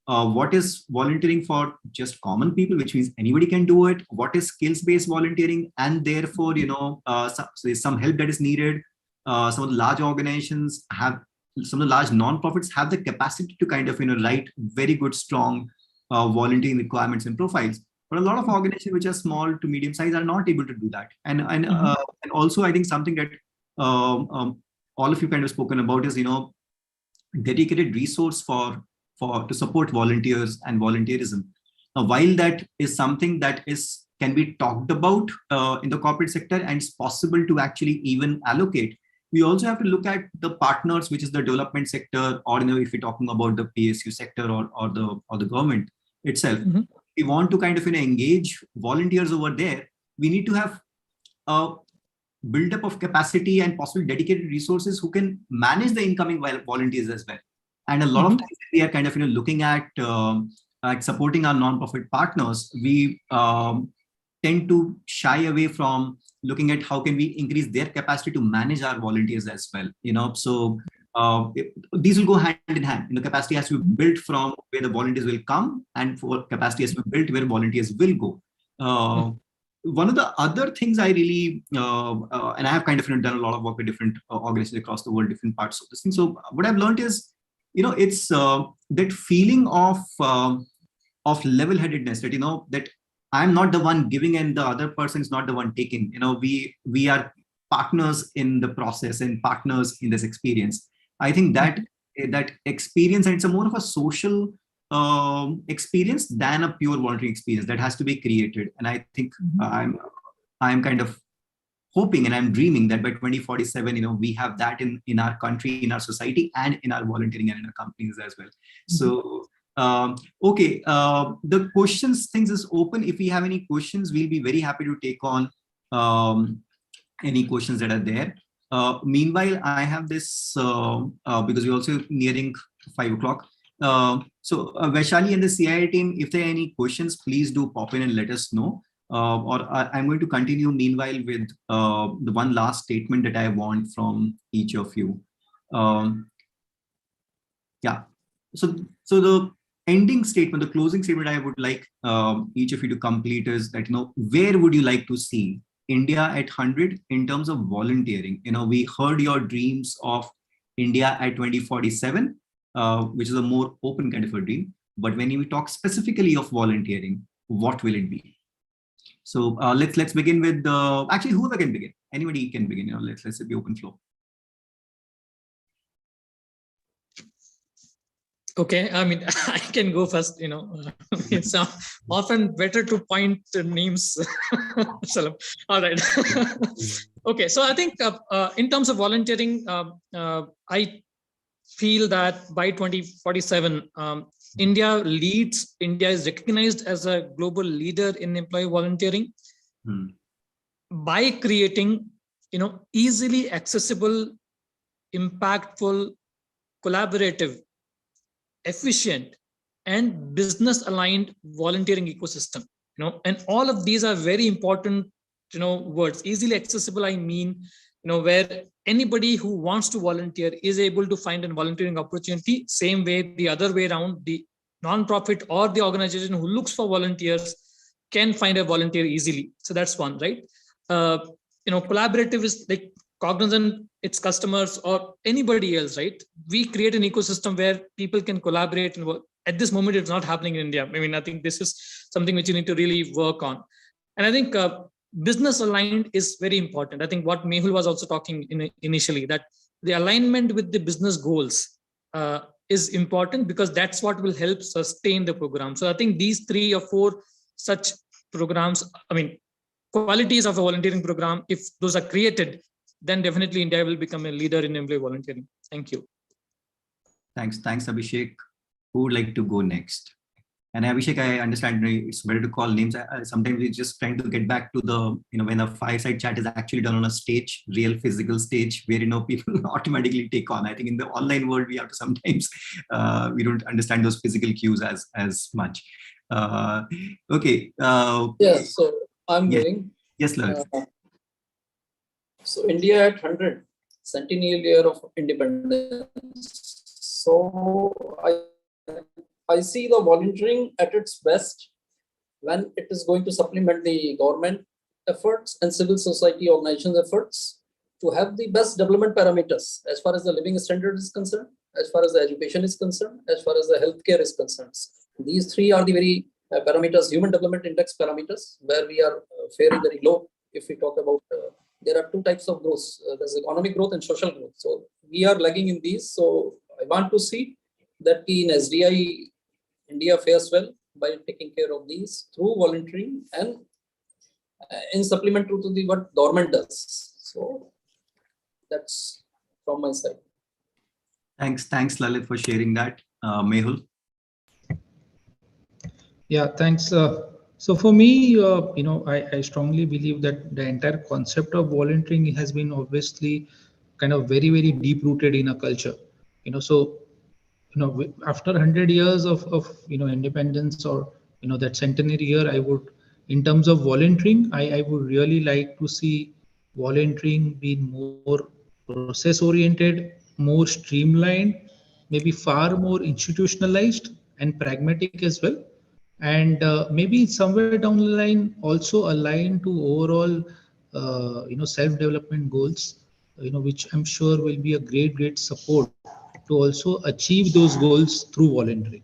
what is volunteering for just common people, which means anybody can do it? What is skills-based volunteering? And therefore, so there's some help that is needed. Some of the large organizations have, some of the large non-profits have the capacity to kind of, write very good, strong volunteering requirements and profiles. But a lot of organizations which are small to medium size are not able to do that. And also, I think something that all of you kind of spoken about is, dedicated resource to support volunteers and volunteerism. Now, while that is something that can be talked about in the corporate sector and it's possible to actually even allocate, we also have to look at the partners, which is the development sector, or if we're talking about the PSU sector or the government itself. Mm-hmm. We want to kind of engage volunteers over there. We need to have a build-up of capacity and possible dedicated resources who can manage the incoming volunteers as well. And a lot of times we are kind of looking at supporting our non-profit partners. We tend to shy away from looking at how can we increase their capacity to manage our volunteers as well. So these will go hand in hand. Capacity has to be built from where the volunteers will come, and for capacity has to be built where volunteers will go. One of the other things I really, and I have kind of done a lot of work with different organizations across the world, different parts of this thing. So what I've learned is, it's that feeling of level-headedness, that, that I'm not the one giving and the other person is not the one taking. We are partners in the process and partners in this experience. I think that experience, and it's a more of a social experience than a pure volunteering experience that has to be created. And I think I'm kind of hoping and I'm dreaming that by 2047, we have that in our country, in our society, and in our volunteering and in our companies as well. So, okay, the questions things is open. If we have any questions, we'll be very happy to take on any questions that are there. Meanwhile, I have this, because we're also nearing 5 o'clock. So Vaishali and the CII team, if there are any questions, please do pop in and let us know. Or I'm going to continue meanwhile with the one last statement that I want from each of you. Yeah. So the ending statement, the closing statement I would like each of you to complete is that, where would you like to see India at 100 in terms of volunteering? We heard your dreams of India at 2047, which is a more open kind of a dream. But when we talk specifically of volunteering, what will it be? So let's begin with actually whoever can begin. Anybody can begin. Let's be open flow. Okay, I mean, I can go first. It's often better to point names. All right. Okay, so I think in terms of volunteering, I feel that by 2047, India is recognized as a global leader in employee volunteering by creating, easily accessible, impactful, collaborative, efficient, and business aligned volunteering ecosystem. And all of these are very important, words. Easily accessible, I mean, where anybody who wants to volunteer is able to find a volunteering opportunity. Same way, the other way around, the non-profit or the organization who looks for volunteers can find a volunteer easily. So that's one, right? Collaborative is like Cognizant, its customers, or anybody else, right? We create an ecosystem where people can collaborate and work. At this moment, it's not happening in India. I mean, I think this is something which you need to really work on. And I think business aligned is very important. I think what Mehul was also talking initially, that the alignment with the business goals is important, because that's what will help sustain the program. So I think these 3 or 4 such programs, I mean, qualities of a volunteering program, if those are created, then definitely India will become a leader in employee volunteering. Thank you. Thanks, Abhishek. Who would like to go next? And Abhishek, I understand it's better to call names. Sometimes we're just trying to get back to the, when a fireside chat is actually done on a stage, real physical stage, where, people automatically take on. I think in the online world, we have to sometimes, we don't understand those physical cues as much. Okay. Yeah, so I'm going. Yes, Lalit. So India at 100, centennial year of independence. So I see the volunteering at its best when it is going to supplement the government efforts and civil society organizations efforts to have the best development parameters as far as the living standard is concerned, as far as the education is concerned, as far as the healthcare is concerned. These three are the very parameters, human development index parameters, where we are faring very low. If we talk about, there are two types of growth. There's economic growth and social growth. So we are lagging in these. So I want to see that in SDI, India fares well by taking care of these through volunteering and in supplement to the what government does. So that's from my side. Thanks, Lalit, for sharing that. Mehul. Yeah, thanks. So for me, I strongly believe that the entire concept of volunteering has been obviously kind of very, very deep rooted in a culture. So after 100 years of independence, or that centenary year, I would, in terms of volunteering, I would really like to see volunteering being more process oriented, more streamlined, maybe far more institutionalized and pragmatic as well, and maybe somewhere down the line also aligned to overall self development goals, which I'm sure will be a great support to also achieve those goals through volunteering.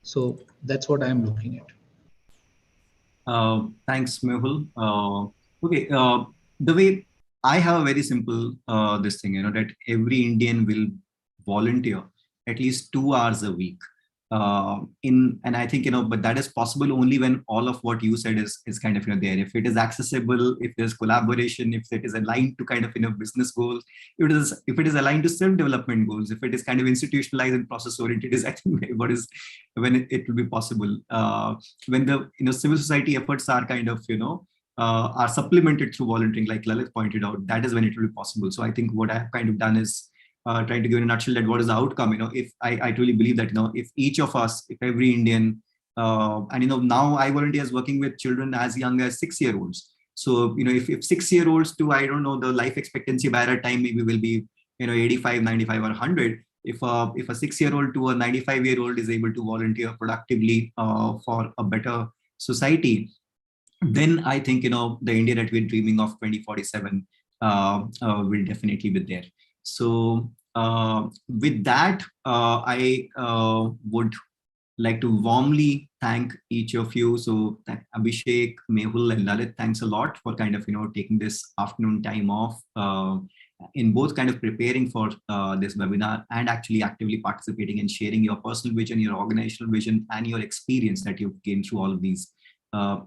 So that's what I'm looking at. Thanks, Mehul. Okay, the way I have a very simple this thing, that every Indian will volunteer at least 2 hours a week. And I think, but that is possible only when all of what you said is kind of, there. If it is accessible, if there's collaboration, if it is aligned to kind of, business goals, if it is aligned to self-development goals, if it is kind of institutionalized and process-oriented, is I think when it will be possible. When the, civil society efforts are kind of, are supplemented through volunteering, like Lalit pointed out, that is when it will be possible. So I think what I have kind of done is trying to give in a nutshell that what is the outcome. If I truly believe that, if each of us, if every Indian, and now I volunteer as working with children as young as 6-year-olds. So if 6-year-olds to, I don't know, the life expectancy by that time maybe will be 85, 95 or 100. If a 6-year-old to a 95-year-old is able to volunteer productively for a better society, then I think the India that we're dreaming of 2047 will definitely be there. So with that, I would like to warmly thank each of you. So Abhishek, Mehul, and Lalit, thanks a lot for kind of taking this afternoon time off in both kind of preparing for this webinar and actually actively participating and sharing your personal vision, your organizational vision, and your experience that you've gained through all of these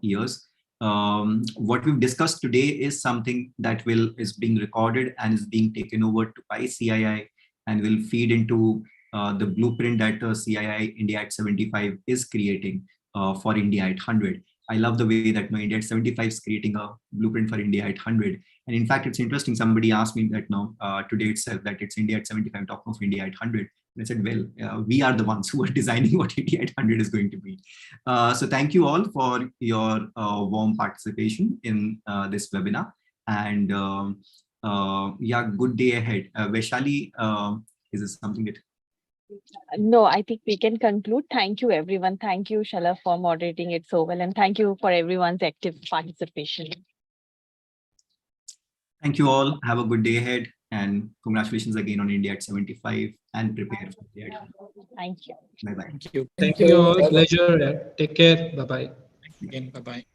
years. What we've discussed today is something that is being recorded and is being taken over by CII and will feed into the blueprint that CII India at 75 is creating for India at 100. I love the way that India at 75 is creating a blueprint for India at 100. And in fact, it's interesting. Somebody asked me that today itself that it's India at 75, talking of India at 100. And I said, well, we are the ones who are designing what India at 100 is going to be. So thank you all for your warm participation in this webinar. And yeah, good day ahead. Vaishali, is this something that... No, I think we can conclude. Thank you, everyone. Thank you, Shala, for moderating it so well. And thank you for everyone's active participation. Thank you all. Have a good day ahead. And congratulations again on India at 75 and prepare for India at 100. Thank you. Bye-bye. Thank you. Thank you all. Pleasure. Take care. Bye-bye. Again, bye-bye.